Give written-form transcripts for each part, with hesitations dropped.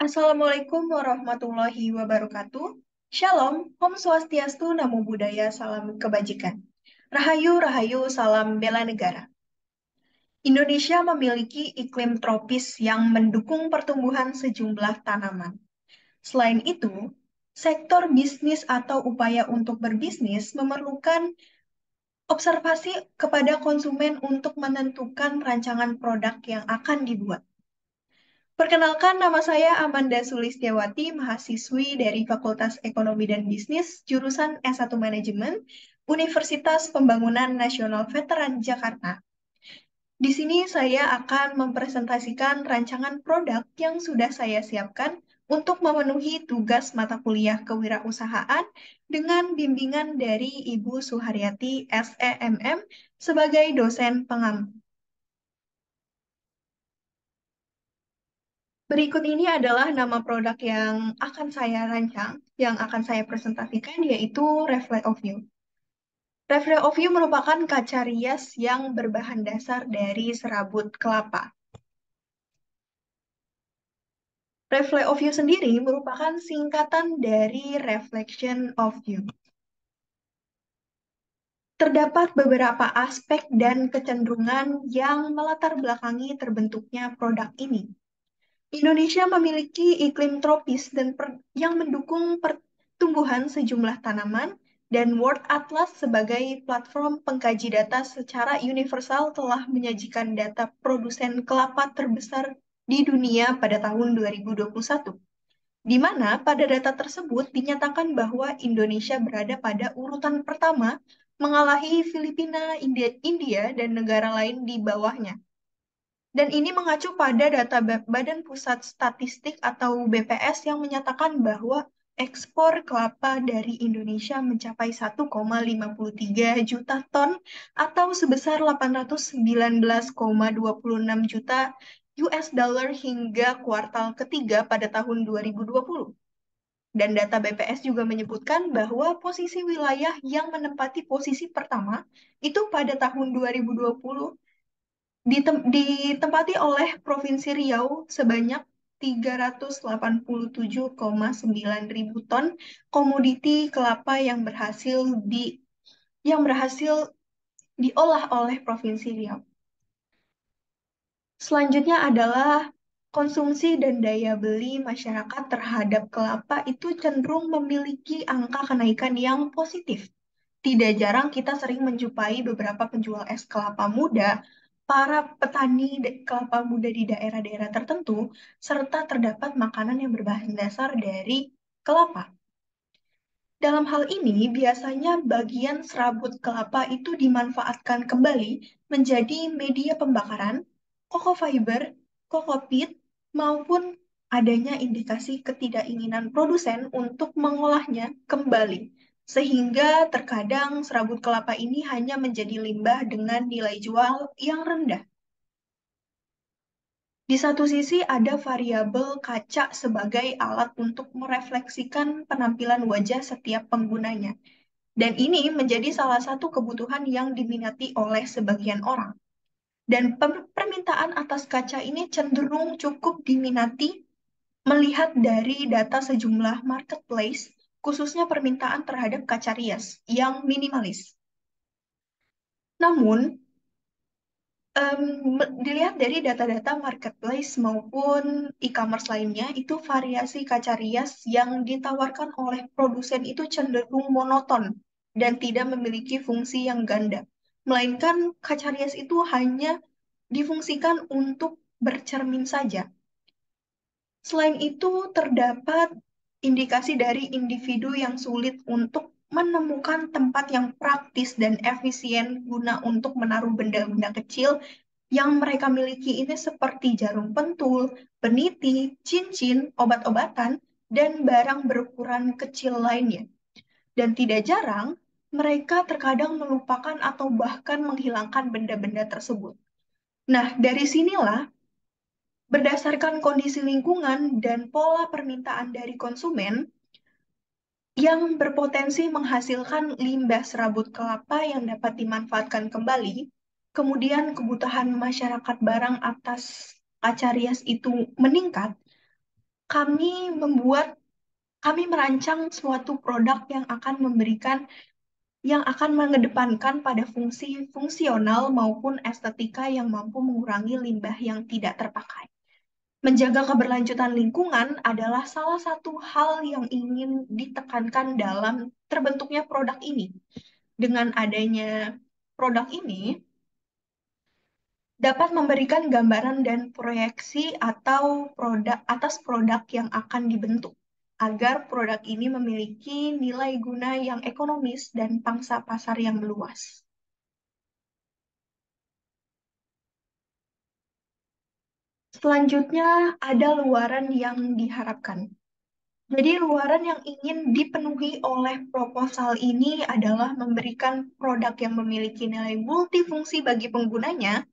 Assalamualaikum warahmatullahi wabarakatuh. Shalom, Om Swastiastu, Namo Buddhaya, salam kebajikan. Rahayu, Rahayu, salam bela negara. Indonesia memiliki iklim tropis yang mendukung pertumbuhan sejumlah tanaman. Selain itu, sektor bisnis atau upaya untuk berbisnis memerlukan observasi kepada konsumen untuk menentukan rancangan produk yang akan dibuat. Perkenalkan, nama saya Amanda Sulistiawati, mahasiswi dari Fakultas Ekonomi dan Bisnis, jurusan S1 Manajemen, Universitas Pembangunan Nasional Veteran Jakarta. Di sini saya akan mempresentasikan rancangan produk yang sudah saya siapkan untuk memenuhi tugas mata kuliah kewirausahaan dengan bimbingan dari Ibu Suharyati SEMM sebagai dosen pengampu. Berikut ini adalah nama produk yang akan saya rancang, yang akan saya presentasikan, yaitu Reflect of You. Reflect of You merupakan kaca rias yang berbahan dasar dari serabut kelapa. Reflect of You sendiri merupakan singkatan dari Reflection of You. Terdapat beberapa aspek dan kecenderungan yang melatar belakangi terbentuknya produk ini. Indonesia memiliki iklim tropis dan yang mendukung pertumbuhan sejumlah tanaman, dan World Atlas sebagai platform pengkaji data secara universal telah menyajikan data produsen kelapa terbesar di dunia pada tahun 2021, di mana pada data tersebut dinyatakan bahwa Indonesia berada pada urutan pertama, mengalahi Filipina, India, dan negara lain di bawahnya. Dan ini mengacu pada data Badan Pusat Statistik atau BPS yang menyatakan bahwa ekspor kelapa dari Indonesia mencapai 1,53 juta ton atau sebesar 819,26 juta US dollar hingga kuartal ketiga pada tahun 2020. Dan data BPS juga menyebutkan bahwa posisi wilayah yang menempati posisi pertama itu pada tahun 2020 ditempati oleh Provinsi Riau sebanyak 387,9 ribu ton komoditi kelapa yang berhasil diolah oleh Provinsi Riau. Selanjutnya adalah konsumsi dan daya beli masyarakat terhadap kelapa itu cenderung memiliki angka kenaikan yang positif. Tidak jarang kita sering menjumpai beberapa penjual es kelapa muda, para petani kelapa muda di daerah-daerah tertentu, serta terdapat makanan yang berbahan dasar dari kelapa. Dalam hal ini, biasanya bagian serabut kelapa itu dimanfaatkan kembali menjadi media pembakaran, cocoa fiber, cocoa peat, maupun adanya indikasi ketidakinginan produsen untuk mengolahnya kembali. Sehingga terkadang serabut kelapa ini hanya menjadi limbah dengan nilai jual yang rendah. Di satu sisi ada variabel kaca sebagai alat untuk merefleksikan penampilan wajah setiap penggunanya. Dan ini menjadi salah satu kebutuhan yang diminati oleh sebagian orang. Dan permintaan atas kaca ini cenderung cukup diminati melihat dari data sejumlah marketplace, khususnya permintaan terhadap kaca rias yang minimalis. Namun, dilihat dari data-data marketplace maupun e-commerce lainnya, itu variasi kaca rias yang ditawarkan oleh produsen itu cenderung monoton dan tidak memiliki fungsi yang ganda. Melainkan kaca rias itu hanya difungsikan untuk bercermin saja. Selain itu, terdapat indikasi dari individu yang sulit untuk menemukan tempat yang praktis dan efisien guna untuk menaruh benda-benda kecil yang mereka miliki ini seperti jarum pentul, peniti, cincin, obat-obatan, dan barang berukuran kecil lainnya. Dan tidak jarang, mereka terkadang melupakan atau bahkan menghilangkan benda-benda tersebut. Nah, dari sinilah berdasarkan kondisi lingkungan dan pola permintaan dari konsumen yang berpotensi menghasilkan limbah serabut kelapa yang dapat dimanfaatkan kembali, kemudian kebutuhan masyarakat barang atas kaca rias itu meningkat, kami membuat, kami merancang suatu produk yang akan mengedepankan pada fungsi fungsional maupun estetika yang mampu mengurangi limbah yang tidak terpakai. Menjaga keberlanjutan lingkungan adalah salah satu hal yang ingin ditekankan dalam terbentuknya produk ini. Dengan adanya produk ini, dapat memberikan gambaran dan proyeksi atau produk atas produk yang akan dibentuk, agar produk ini memiliki nilai guna yang ekonomis dan pangsa pasar yang meluas. Selanjutnya, ada luaran yang diharapkan. Jadi, luaran yang ingin dipenuhi oleh proposal ini adalah memberikan produk yang memiliki nilai multifungsi bagi penggunanya,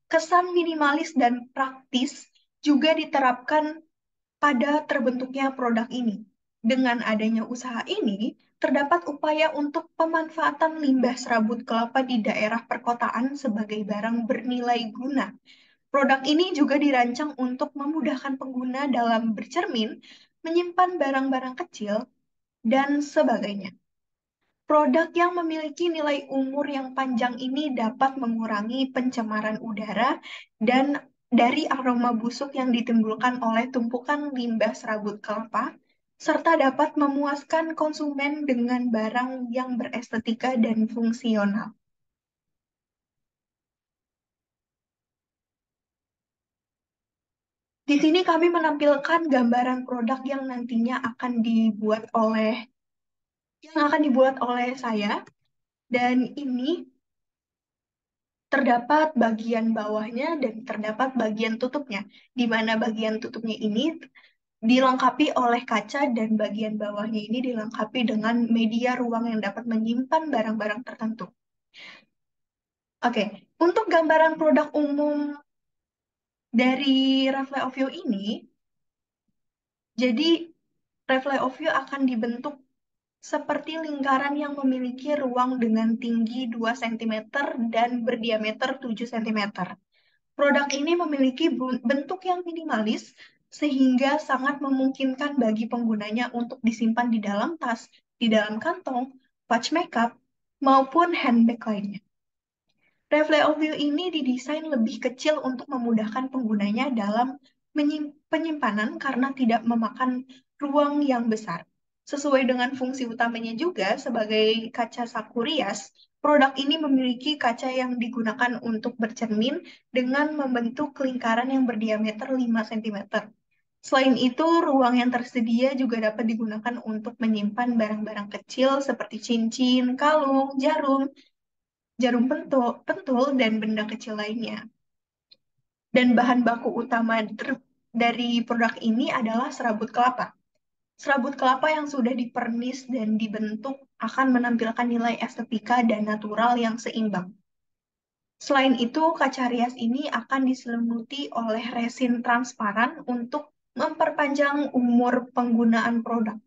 kesan minimalis dan praktis juga diterapkan pada terbentuknya produk ini. Dengan adanya usaha ini, terdapat upaya untuk pemanfaatan limbah serabut kelapa di daerah perkotaan sebagai barang bernilai guna. Produk ini juga dirancang untuk memudahkan pengguna dalam bercermin, menyimpan barang-barang kecil, dan sebagainya. Produk yang memiliki nilai umur yang panjang ini dapat mengurangi pencemaran udara dan dari aroma busuk yang ditimbulkan oleh tumpukan limbah serabut kelapa, serta dapat memuaskan konsumen dengan barang yang berestetika dan fungsional. Di sini kami menampilkan gambaran produk yang akan dibuat oleh saya, dan ini terdapat bagian bawahnya dan terdapat bagian tutupnya, di mana bagian tutupnya ini dilengkapi oleh kaca dan bagian bawahnya ini dilengkapi dengan media ruang yang dapat menyimpan barang-barang tertentu. Oke, untuk gambaran produk umum dari Reflect of You ini, jadi Reflect of You akan dibentuk seperti lingkaran yang memiliki ruang dengan tinggi 2 cm dan berdiameter 7 cm. Produk ini memiliki bentuk yang minimalis sehingga sangat memungkinkan bagi penggunanya untuk disimpan di dalam tas, di dalam kantong, pouch makeup, maupun handbag lainnya. Reflect of View ini didesain lebih kecil untuk memudahkan penggunanya dalam penyimpanan karena tidak memakan ruang yang besar. Sesuai dengan fungsi utamanya juga sebagai kaca saku rias, produk ini memiliki kaca yang digunakan untuk bercermin dengan membentuk lingkaran yang berdiameter 5 cm. Selain itu, ruang yang tersedia juga dapat digunakan untuk menyimpan barang-barang kecil seperti cincin, kalung, jarum pentul, dan benda kecil lainnya. Dan bahan baku utama dari produk ini adalah serabut kelapa. Serabut kelapa yang sudah dipernis dan dibentuk akan menampilkan nilai estetika dan natural yang seimbang. Selain itu, kaca rias ini akan diselimuti oleh resin transparan untuk memperpanjang umur penggunaan produk.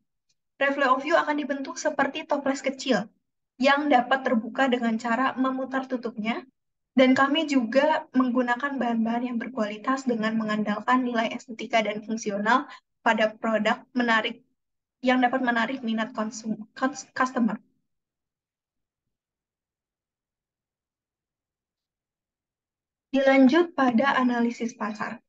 Reflect of You akan dibentuk seperti toples kecil yang dapat terbuka dengan cara memutar tutupnya, dan kami juga menggunakan bahan-bahan yang berkualitas dengan mengandalkan nilai estetika dan fungsional pada produk yang dapat menarik minat customer. Dilanjut pada analisis pasar.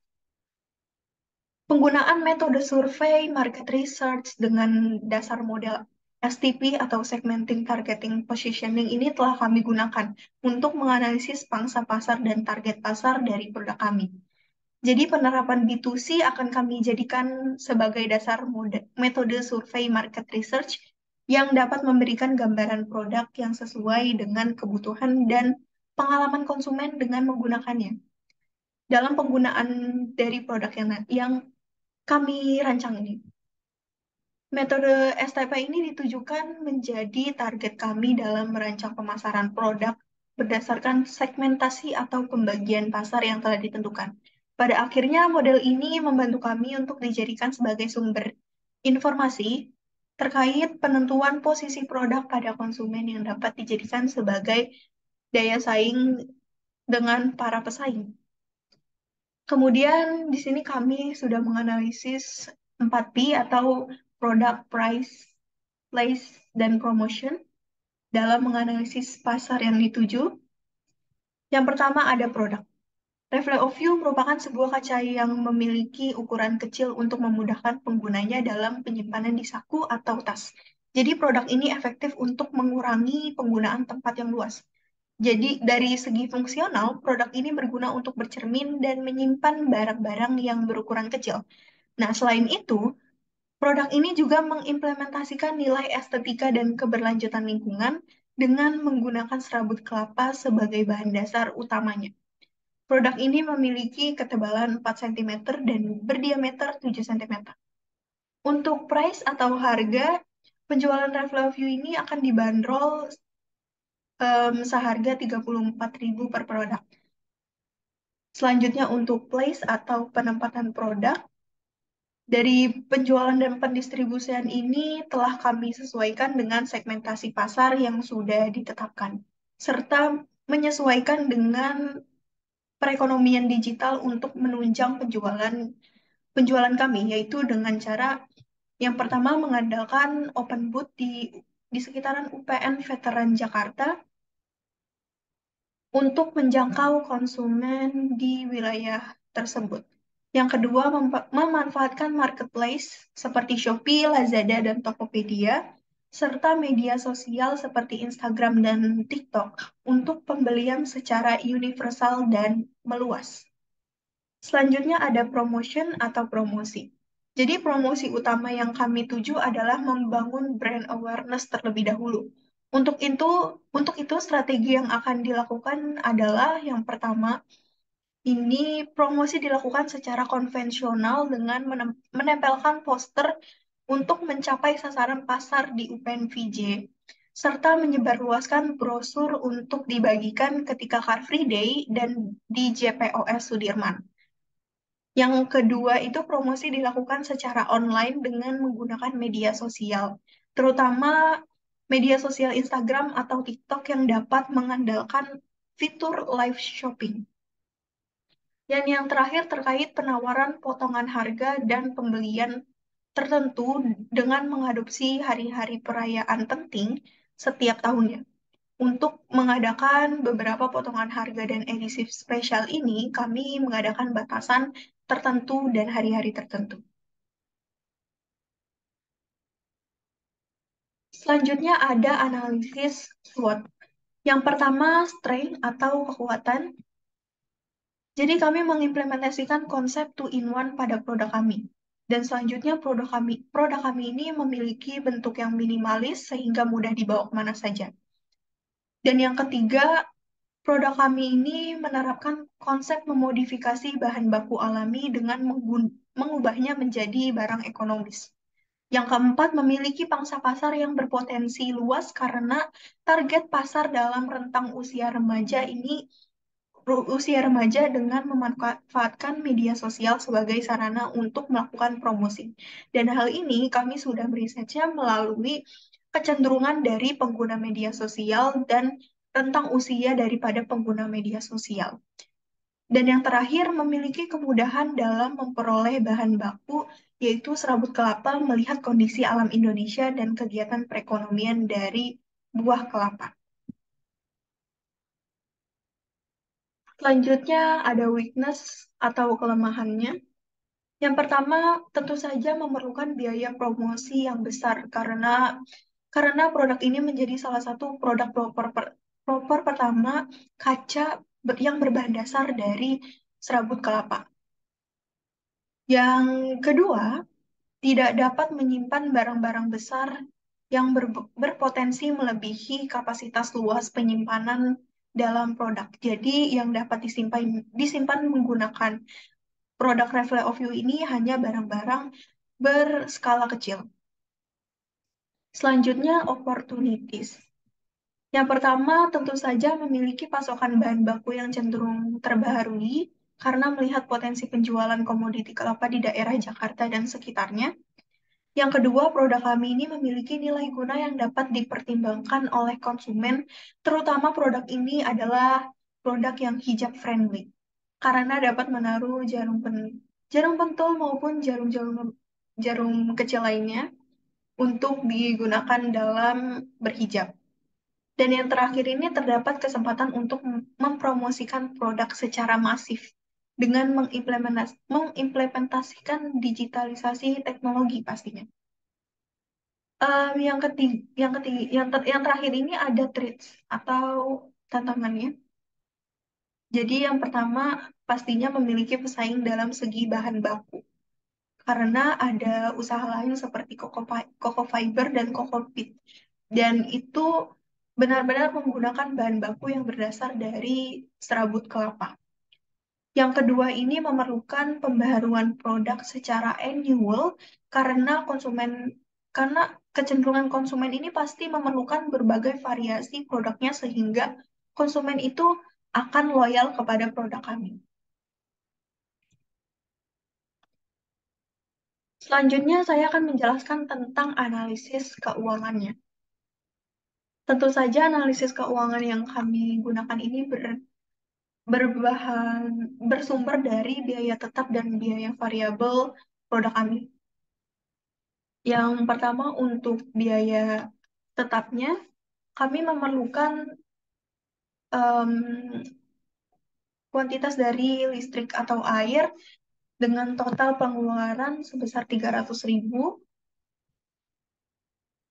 Penggunaan metode survei market research dengan dasar model STP atau Segmenting Targeting Positioning ini telah kami gunakan untuk menganalisis pangsa pasar dan target pasar dari produk kami. Jadi penerapan B2C akan kami jadikan sebagai dasar metode survei market research yang dapat memberikan gambaran produk yang sesuai dengan kebutuhan dan pengalaman konsumen dengan menggunakannya. Dalam penggunaan dari produk yang kami rancang ini. Metode STP ini ditujukan menjadi target kami dalam merancang pemasaran produk berdasarkan segmentasi atau pembagian pasar yang telah ditentukan. Pada akhirnya, model ini membantu kami untuk dijadikan sebagai sumber informasi terkait penentuan posisi produk pada konsumen yang dapat dijadikan sebagai daya saing dengan para pesaing. Kemudian di sini kami sudah menganalisis 4P atau Product Price, Place, dan Promotion dalam menganalisis pasar yang dituju. Yang pertama ada produk. Reflect of View merupakan sebuah kaca yang memiliki ukuran kecil untuk memudahkan penggunanya dalam penyimpanan di saku atau tas. Jadi produk ini efektif untuk mengurangi penggunaan tempat yang luas. Jadi dari segi fungsional, produk ini berguna untuk bercermin dan menyimpan barang-barang yang berukuran kecil. Nah, selain itu, produk ini juga mengimplementasikan nilai estetika dan keberlanjutan lingkungan dengan menggunakan serabut kelapa sebagai bahan dasar utamanya. Produk ini memiliki ketebalan 4 cm dan berdiameter 7 cm. Untuk price atau harga, penjualan Review ini akan dibanderol seharga 34.000 per produk. Selanjutnya untuk place atau penempatan produk, dari penjualan dan pendistribusian ini telah kami sesuaikan dengan segmentasi pasar yang sudah ditetapkan, serta menyesuaikan dengan perekonomian digital untuk menunjang penjualan kami, yaitu dengan cara yang pertama mengandalkan open booth di sekitaran UPN Veteran Jakarta untuk menjangkau konsumen di wilayah tersebut. Yang kedua, memanfaatkan marketplace seperti Shopee, Lazada, dan Tokopedia, serta media sosial seperti Instagram dan TikTok untuk pembelian secara universal dan meluas. Selanjutnya ada promotion atau promosi. Jadi promosi utama yang kami tuju adalah membangun brand awareness terlebih dahulu. Untuk itu strategi yang akan dilakukan adalah yang pertama, ini promosi dilakukan secara konvensional dengan menempelkan poster untuk mencapai sasaran pasar di UPN VJ, serta menyebarluaskan brosur untuk dibagikan ketika Car Free Day dan di JPOS Sudirman. Yang kedua itu promosi dilakukan secara online dengan menggunakan media sosial, terutama media sosial Instagram atau TikTok yang dapat mengandalkan fitur live shopping. Dan yang terakhir terkait penawaran potongan harga dan pembelian tertentu dengan mengadopsi hari-hari perayaan penting setiap tahunnya. Untuk mengadakan beberapa potongan harga dan edisi spesial ini, kami mengadakan batasan tertentu dan hari-hari tertentu. Selanjutnya ada analisis SWOT. Yang pertama, strength atau kekuatan. Jadi kami mengimplementasikan konsep two-in-one pada produk kami. Dan selanjutnya produk kami ini memiliki bentuk yang minimalis sehingga mudah dibawa kemana saja. Dan yang ketiga, produk kami ini menerapkan konsep memodifikasi bahan baku alami dengan mengubahnya menjadi barang ekonomis. Yang keempat, memiliki pangsa pasar yang berpotensi luas karena target pasar dalam rentang usia remaja dengan memanfaatkan media sosial sebagai sarana untuk melakukan promosi. Dan hal ini kami sudah merisetnya melalui kecenderungan dari pengguna media sosial dan rentang usia daripada pengguna media sosial. Dan yang terakhir, memiliki kemudahan dalam memperoleh bahan baku, yaitu serabut kelapa melihat kondisi alam Indonesia dan kegiatan perekonomian dari buah kelapa. Selanjutnya ada weakness atau kelemahannya. Yang pertama, tentu saja memerlukan biaya promosi yang besar karena produk ini menjadi salah satu produk proper pertama kaca yang berbahan dasar dari serabut kelapa. Yang kedua, tidak dapat menyimpan barang-barang besar yang berpotensi melebihi kapasitas luas penyimpanan dalam produk. Jadi yang dapat disimpan menggunakan produk Reflect of You ini hanya barang-barang berskala kecil. Selanjutnya, opportunities. Yang pertama, tentu saja memiliki pasokan bahan baku yang cenderung terbaharui karena melihat potensi penjualan komoditi kelapa di daerah Jakarta dan sekitarnya. Yang kedua, produk kami ini memiliki nilai guna yang dapat dipertimbangkan oleh konsumen, terutama produk ini adalah produk yang hijab friendly, karena dapat menaruh jarum pentul maupun jarum-jarum jarum kecil lainnya untuk digunakan dalam berhijab. Dan yang terakhir ini terdapat kesempatan untuk mempromosikan produk secara masif dengan mengimplementasikan digitalisasi teknologi pastinya. Yang terakhir ini ada threats atau tantangannya. Jadi yang pertama pastinya memiliki pesaing dalam segi bahan baku. Karena ada usaha lain seperti Coco Fiber dan Cocopit. Dan itu benar-benar menggunakan bahan baku yang berdasar dari serabut kelapa. Yang kedua ini memerlukan pembaharuan produk secara annual karena kecenderungan konsumen ini pasti memerlukan berbagai variasi produknya sehingga konsumen itu akan loyal kepada produk kami. Selanjutnya saya akan menjelaskan tentang analisis keuangannya. Tentu saja analisis keuangan yang kami gunakan ini bersumber dari biaya tetap dan biaya variabel produk kami. Yang pertama untuk biaya tetapnya, kami memerlukan em, kuantitas dari listrik atau air dengan total pengeluaran sebesar 300.000.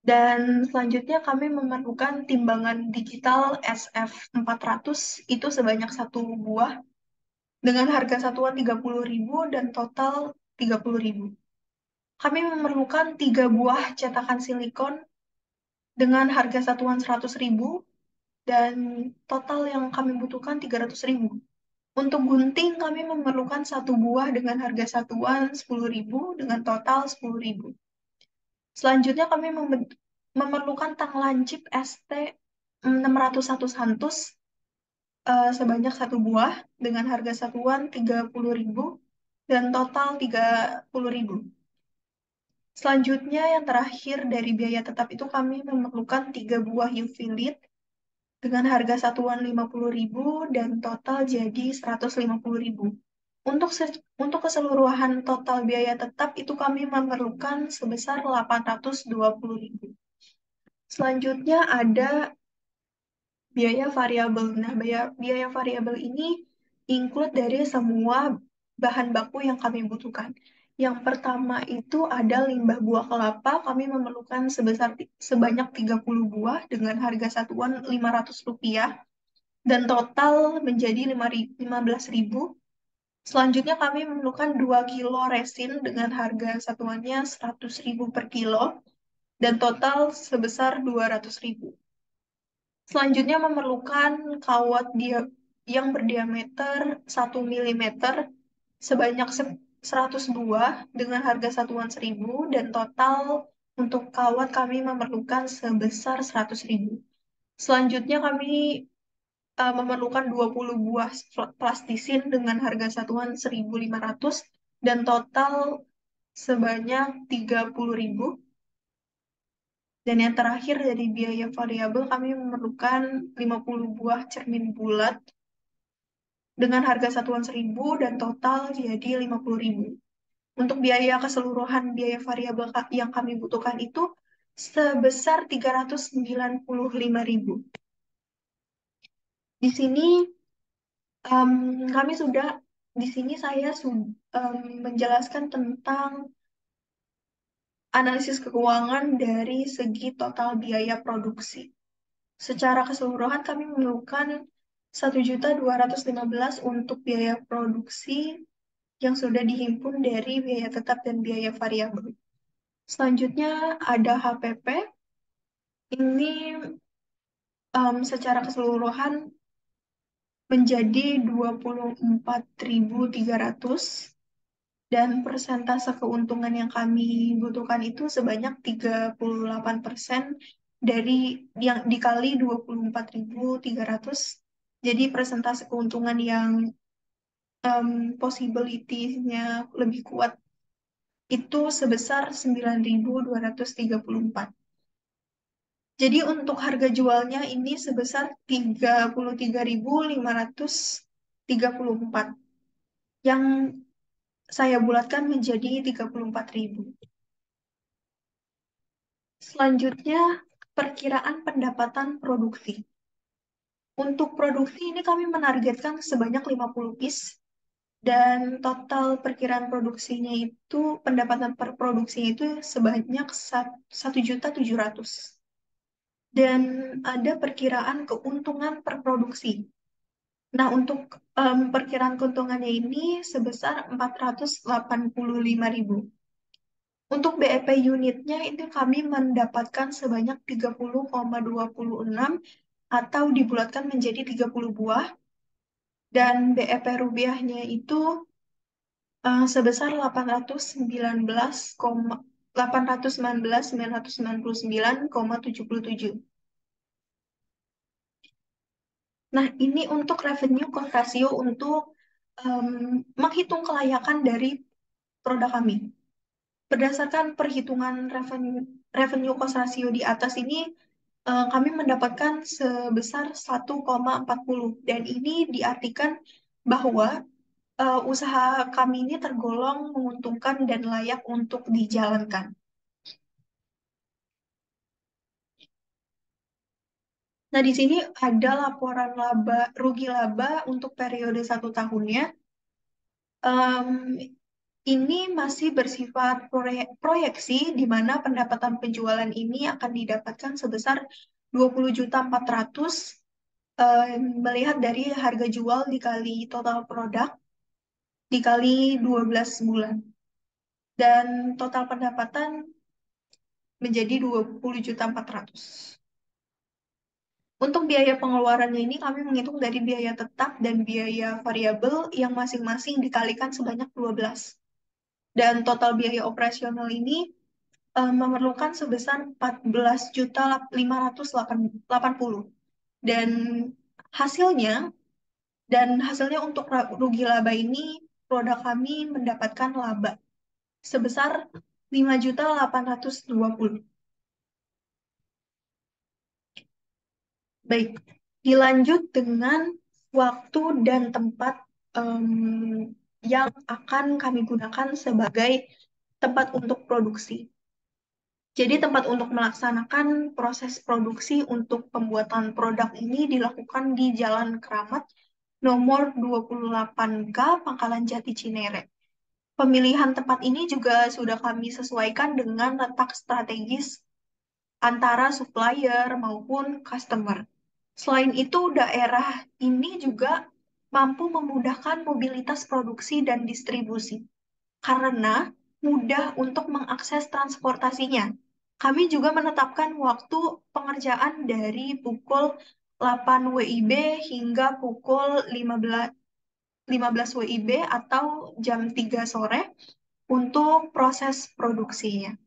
Dan selanjutnya kami memerlukan timbangan digital SF400 itu sebanyak satu buah dengan harga satuan 30.000 dan total 30.000. Kami memerlukan 3 buah cetakan silikon dengan harga satuan 100.000 dan total yang kami butuhkan 300.000. Untuk gunting kami memerlukan 1 buah dengan harga satuan 10.000 dengan total 10.000. Selanjutnya kami memerlukan tang lancip ST 601 Santus sebanyak 1 buah dengan harga satuan 30.000 dan total 30.000. Selanjutnya yang terakhir dari biaya tetap itu kami memerlukan 3 buah UV lid dengan harga satuan 50.000 dan total jadi 150.000. Untuk keseluruhan total biaya tetap itu kami memerlukan sebesar 820.000. Selanjutnya ada biaya variabel. Nah, biaya variabel ini include dari semua bahan baku yang kami butuhkan. Yang pertama itu ada limbah buah kelapa, kami memerlukan sebanyak 30 buah dengan harga satuan Rp500 dan total menjadi 15.000. Selanjutnya kami memerlukan 2 kilo resin dengan harga satuannya 100.000 per kilo dan total sebesar 200.000. Selanjutnya memerlukan kawat yang berdiameter 1 mm sebanyak 100 buah dengan harga satuan 1.000 dan total untuk kawat kami memerlukan sebesar 100.000. Selanjutnya kami memerlukan 20 buah plastisin dengan harga satuan 1.500 dan total sebanyak 30.000. Dan yang terakhir dari biaya variabel kami memerlukan 50 buah cermin bulat dengan harga satuan 1.000 dan total jadi 50.000. Untuk biaya keseluruhan biaya variabel yang kami butuhkan itu sebesar 395.000. Di sini em, kami sudah di sini saya sudah menjelaskan tentang analisis keuangan dari segi total biaya produksi. Secara keseluruhan kami memerlukan 1.215.000 untuk biaya produksi yang sudah dihimpun dari biaya tetap dan biaya variabel. Selanjutnya ada HPP. Ini secara keseluruhan menjadi 24.300 dan persentase keuntungan yang kami butuhkan itu sebanyak 38% dari yang dikali 24.300. Jadi persentase keuntungan yang possibility-nya lebih kuat itu sebesar 9.234. Jadi untuk harga jualnya ini sebesar 33.534 yang saya bulatkan menjadi 34.000. Selanjutnya, perkiraan pendapatan produksi. Untuk produksi ini kami menargetkan sebanyak 50 piece dan total perkiraan produksinya itu pendapatan per produksinya itu sebanyak 1.700.000 dan ada perkiraan keuntungan per produksi. Nah, untuk perkiraan keuntungannya ini sebesar 485.000. Untuk BEP unitnya itu kami mendapatkan sebanyak 30,26 atau dibulatkan menjadi 30 buah dan BEP rupiahnya itu sebesar 819.999,77. Nah, ini untuk revenue cost ratio untuk em, menghitung kelayakan dari produk kami. Berdasarkan perhitungan revenue cost ratio di atas ini, kami mendapatkan sebesar 1,40 dan ini diartikan bahwa usaha kami ini tergolong menguntungkan dan layak untuk dijalankan. Nah, di sini ada laporan rugi laba untuk periode 1 tahunnya. Em, ini masih bersifat proyeksi, di mana pendapatan penjualan ini akan didapatkan sebesar 20.400.000 melihat dari harga jual dikali total produk dikali 12 bulan. Dan total pendapatan menjadi 20.400.000. Untuk biaya pengeluarannya ini kami menghitung dari biaya tetap dan biaya variabel yang masing-masing dikalikan sebanyak 12. Dan total biaya operasional ini memerlukan sebesar 14.580. Dan hasilnya hasilnya untuk rugi laba ini produk kami mendapatkan laba sebesar 5.820. Baik, dilanjut dengan waktu dan tempat yang akan kami gunakan sebagai tempat untuk produksi. Jadi tempat untuk melaksanakan proses produksi untuk pembuatan produk ini dilakukan di Jalan Keramat nomor 28K Pangkalan Jati Cinere. Pemilihan tempat ini juga sudah kami sesuaikan dengan letak strategis antara supplier maupun customer. Selain itu, daerah ini juga mampu memudahkan mobilitas produksi dan distribusi karena mudah untuk mengakses transportasinya. Kami juga menetapkan waktu pengerjaan dari pukul 8 WIB hingga pukul 15 WIB atau jam 3 sore untuk proses produksinya.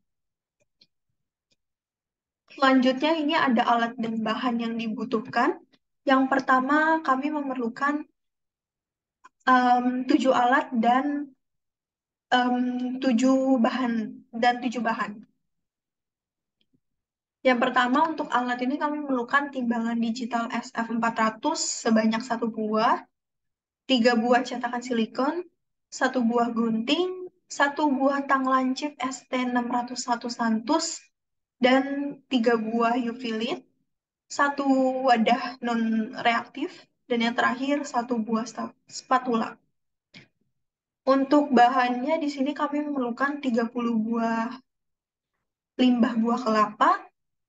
Selanjutnya ini ada alat dan bahan yang dibutuhkan. Yang pertama kami memerlukan 7 alat dan 7 bahan. Yang pertama untuk alat ini kami memerlukan timbangan digital SF400 sebanyak 1 buah, 3 buah cetakan silikon, 1 buah gunting, 1 buah tang lancip ST601 Santus, dan 3 buah UV lid, 1 wadah non-reaktif, dan yang terakhir 1 buah spatula. Untuk bahannya di sini kami memerlukan 30 buah limbah buah kelapa,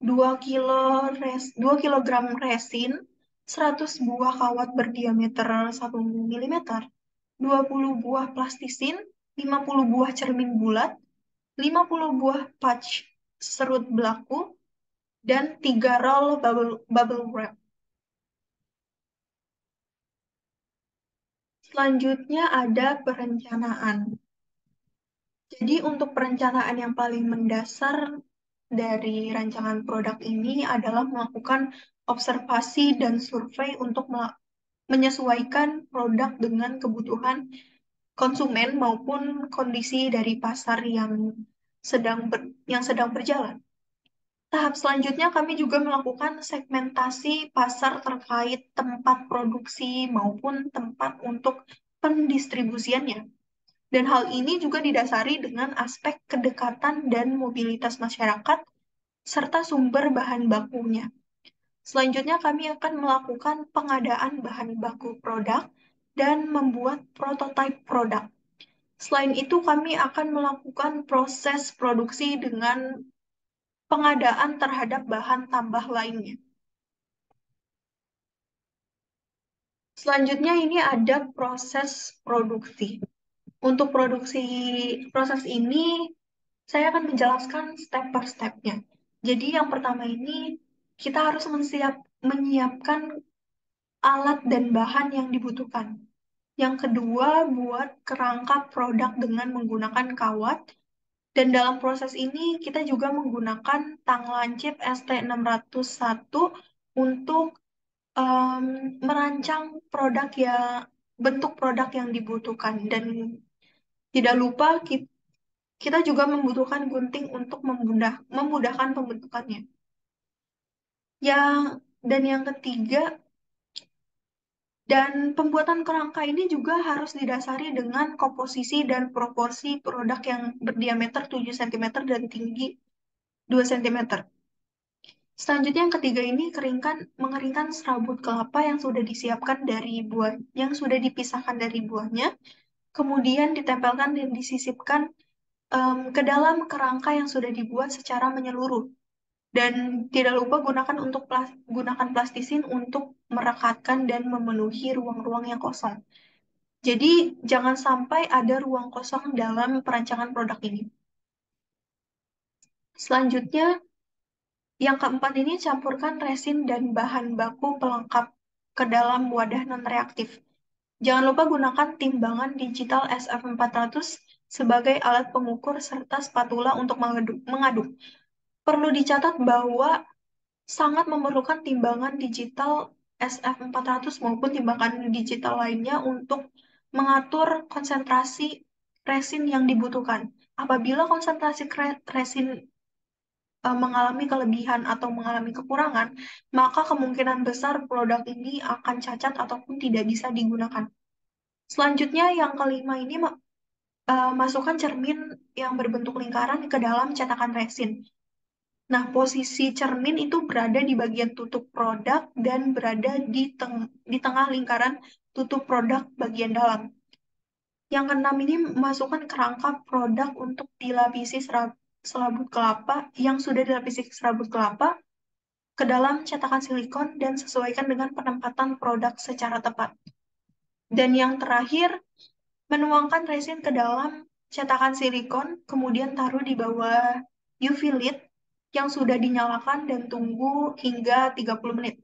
2 kilogram resin, 100 buah kawat berdiameter 1 mm, 20 buah plastisin, 50 buah cermin bulat, 50 buah patch serut belaku, dan 3 roll bubble wrap. Selanjutnya ada perencanaan. Jadi untuk perencanaan yang paling mendasar dari rancangan produk ini adalah melakukan observasi dan survei untuk menyesuaikan produk dengan kebutuhan konsumen maupun kondisi dari pasar yang sedang berjalan. Tahap selanjutnya kami juga melakukan segmentasi pasar terkait tempat produksi maupun tempat untuk pendistribusiannya. Dan hal ini juga didasari dengan aspek kedekatan dan mobilitas masyarakat serta sumber bahan bakunya. Selanjutnya, kami akan melakukan pengadaan bahan baku produk dan membuat prototipe produk. Selain itu, kami akan melakukan proses produksi dengan pengadaan terhadap bahan tambah lainnya. Selanjutnya, ini ada proses produksi. Untuk proses ini, saya akan menjelaskan step per stepnya. Jadi yang pertama ini, kita harus menyiapkan alat dan bahan yang dibutuhkan. Yang kedua, buat kerangka produk dengan menggunakan kawat. Dan dalam proses ini, kita juga menggunakan tang lancip ST601 untuk em, merancang bentuk produk yang dibutuhkan. Dan tidak lupa, kita juga membutuhkan gunting untuk memudahkan pembentukannya. Yang dan yang ketiga, dan pembuatan kerangka ini juga harus didasari dengan komposisi dan proporsi produk yang berdiameter 7 cm dan tinggi 2 cm. Selanjutnya yang ketiga ini mengeringkan serabut kelapa yang sudah disiapkan dari buah, yang sudah dipisahkan dari buahnya, kemudian ditempelkan dan disisipkan ke dalam kerangka yang sudah dibuat secara menyeluruh. Dan tidak lupa gunakan plastisin untuk merekatkan dan memenuhi ruang-ruang yang kosong. Jadi jangan sampai ada ruang kosong dalam perancangan produk ini. Selanjutnya, yang keempat ini campurkan resin dan bahan baku pelengkap ke dalam wadah non-reaktif. Jangan lupa gunakan timbangan digital SF400 sebagai alat pengukur serta spatula untuk mengaduk. Perlu dicatat bahwa sangat memerlukan timbangan digital SF400 maupun timbangan digital lainnya untuk mengatur konsentrasi resin yang dibutuhkan. Apabila konsentrasi resin mengalami kelebihan atau mengalami kekurangan, maka kemungkinan besar produk ini akan cacat ataupun tidak bisa digunakan. Selanjutnya, yang kelima ini masukkan cermin yang berbentuk lingkaran ke dalam cetakan resin. Nah, posisi cermin itu berada di bagian tutup produk dan berada di tengah lingkaran tutup produk bagian dalam. Yang keenam ini masukkan kerangka produk untuk dilapisi selabut kelapa yang sudah dilapisi serabut kelapa ke dalam cetakan silikon dan sesuaikan dengan penempatan produk secara tepat. Dan yang terakhir, menuangkan resin ke dalam cetakan silikon, kemudian taruh di bawah UV light yang sudah dinyalakan dan tunggu hingga 30 menit.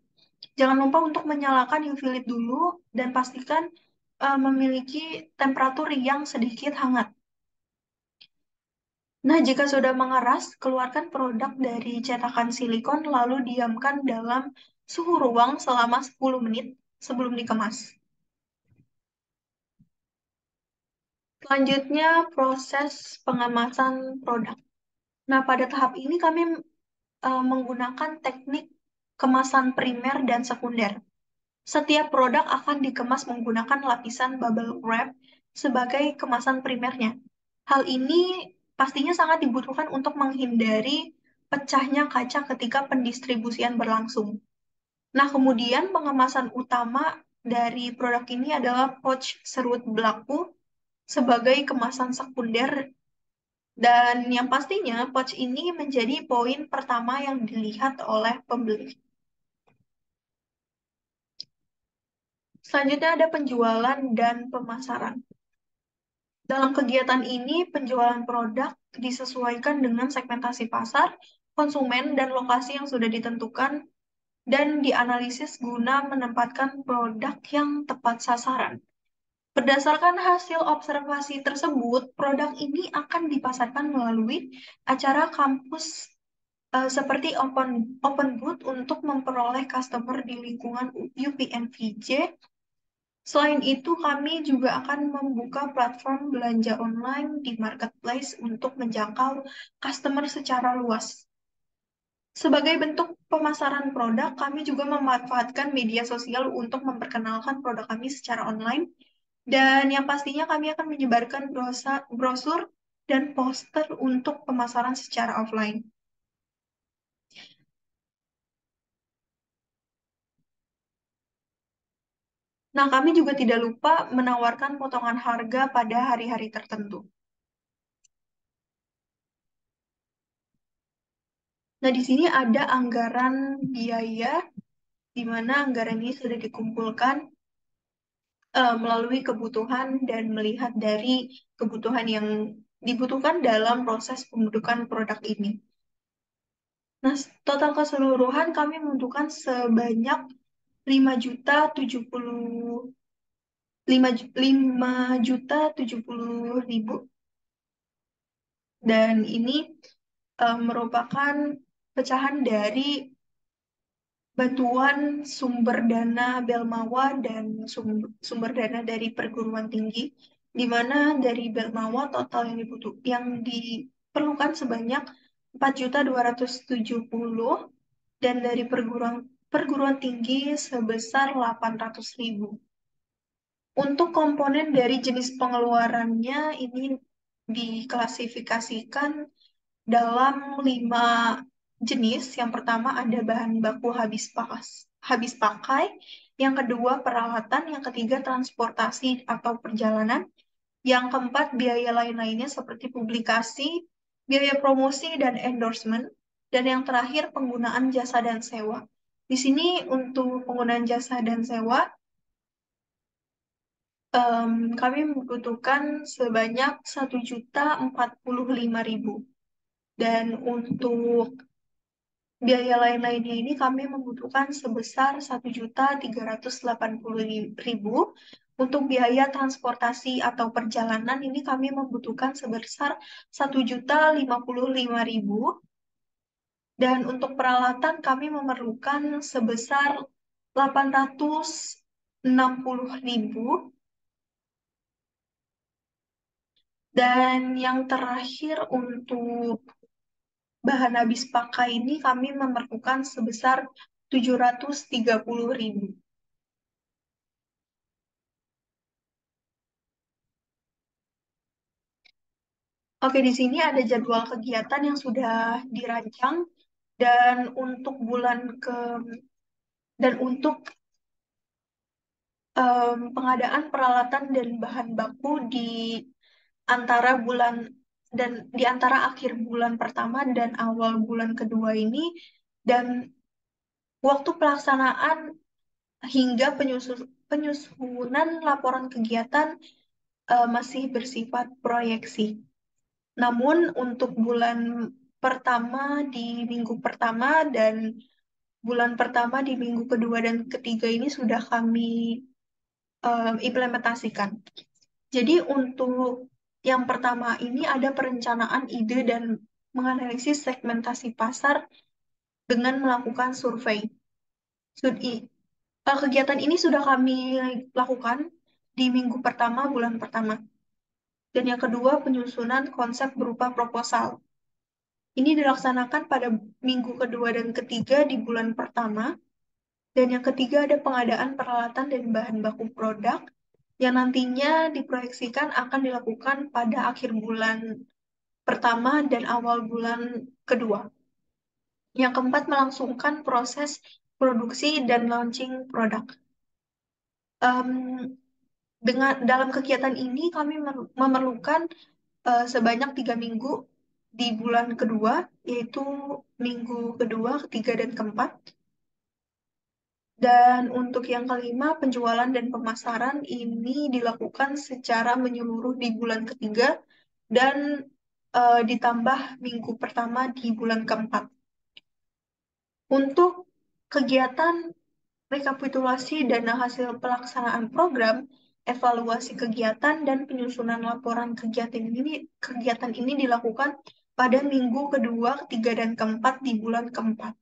Jangan lupa untuk menyalakan UV light dulu dan pastikan memiliki temperatur yang sedikit hangat. Nah, jika sudah mengeras, keluarkan produk dari cetakan silikon lalu diamkan dalam suhu ruang selama 10 menit sebelum dikemas. Selanjutnya, proses pengemasan produk. Nah, pada tahap ini kami menggunakan teknik kemasan primer dan sekunder. Setiap produk akan dikemas menggunakan lapisan bubble wrap sebagai kemasan primernya. Hal ini pastinya sangat dibutuhkan untuk menghindari pecahnya kaca ketika pendistribusian berlangsung. Nah, kemudian pengemasan utama dari produk ini adalah pouch serut belaku sebagai kemasan sekunder dan yang pastinya pouch ini menjadi poin pertama yang dilihat oleh pembeli. Selanjutnya ada penjualan dan pemasaran. Dalam kegiatan ini, penjualan produk disesuaikan dengan segmentasi pasar, konsumen, dan lokasi yang sudah ditentukan dan dianalisis guna menempatkan produk yang tepat sasaran. Berdasarkan hasil observasi tersebut, produk ini akan dipasarkan melalui acara kampus seperti open booth untuk memperoleh customer di lingkungan UPNVJ. Selain itu, kami juga akan membuka platform belanja online di marketplace untuk menjangkau customer secara luas. Sebagai bentuk pemasaran produk, kami juga memanfaatkan media sosial untuk memperkenalkan produk kami secara online. Dan yang pastinya kami akan menyebarkan brosur dan poster untuk pemasaran secara offline. Nah, kami juga tidak lupa menawarkan potongan harga pada hari-hari tertentu. Nah, di sini ada anggaran biaya, di mana anggaran ini sudah dikumpulkan melalui kebutuhan dan melihat dari kebutuhan yang dibutuhkan dalam proses pembentukan produk ini. Nah, total keseluruhan kami membutuhkan sebanyak 5.070.000, dan ini merupakan pecahan dari bantuan sumber dana Belmawa dan sumber dana dari perguruan tinggi, di mana dari Belmawa total yang diperlukan sebanyak 4.270.000 dan dari perguruan tinggi sebesar 800.000. Untuk komponen dari jenis pengeluarannya ini diklasifikasikan dalam 5 jenis. Yang pertama ada bahan baku habis pakai, yang kedua peralatan, yang ketiga transportasi atau perjalanan, yang keempat biaya lain-lainnya seperti publikasi, biaya promosi dan endorsement, dan yang terakhir penggunaan jasa dan sewa. Di sini untuk penggunaan jasa dan sewa, kami membutuhkan sebanyak 1.045.000. Dan untuk biaya lain-lainnya ini kami membutuhkan sebesar 1.380.000. Untuk biaya transportasi atau perjalanan ini kami membutuhkan sebesar 1.055.000. Dan untuk peralatan kami memerlukan sebesar 860.000. Dan yang terakhir untuk bahan habis pakai ini kami memerlukan sebesar 730.000. Oke, di sini ada jadwal kegiatan yang sudah dirancang dan untuk bulan ke dan untuk pengadaan peralatan dan bahan baku antara bulan di antara akhir bulan pertama dan awal bulan kedua ini, dan waktu pelaksanaan hingga penyusunan laporan kegiatan masih bersifat proyeksi. Namun untuk bulan pertama di minggu pertama dan bulan pertama di minggu kedua dan ketiga ini sudah kami implementasikan. Jadi untuk yang pertama ini ada perencanaan ide dan menganalisis segmentasi pasar dengan melakukan survei. Kegiatan ini sudah kami lakukan di minggu pertama bulan pertama. Dan yang kedua, penyusunan konsep berupa proposal. Ini dilaksanakan pada minggu kedua dan ketiga di bulan pertama. Dan yang ketiga ada pengadaan peralatan dan bahan baku produk yang nantinya diproyeksikan akan dilakukan pada akhir bulan pertama dan awal bulan kedua. Yang keempat, melangsungkan proses produksi dan launching produk. Em, dalam kegiatan ini kami memerlukan sebanyak 3 minggu di bulan kedua, yaitu minggu kedua, ketiga, dan keempat. Dan untuk yang kelima, penjualan dan pemasaran ini dilakukan secara menyeluruh di bulan ketiga dan ditambah minggu pertama di bulan keempat. Untuk kegiatan rekapitulasi dana hasil pelaksanaan program, evaluasi kegiatan, dan penyusunan laporan kegiatan ini dilakukan pada minggu kedua, ketiga, dan keempat di bulan keempat.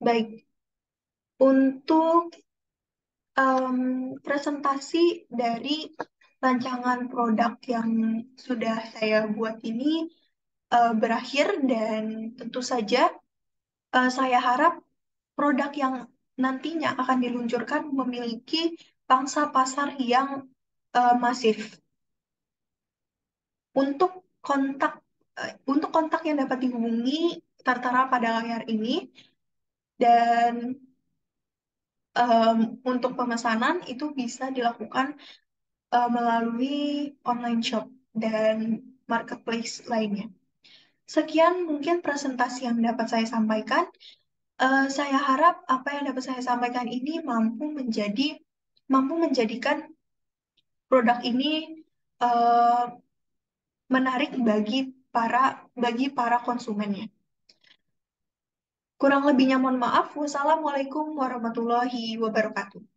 Baik, untuk presentasi dari rancangan produk yang sudah saya buat ini berakhir, dan tentu saja saya harap produk yang nantinya akan diluncurkan memiliki pangsa pasar yang masif. Untuk kontak Untuk kontak yang dapat dihubungi tertera pada layar ini, dan em, untuk pemesanan itu bisa dilakukan melalui online shop dan marketplace lainnya. Sekian mungkin presentasi yang dapat saya sampaikan. Saya harap apa yang dapat saya sampaikan ini mampu menjadikan produk ini eh, menarik bagi para konsumennya. Kurang lebihnya mohon maaf. Wassalamualaikum warahmatullahi wabarakatuh.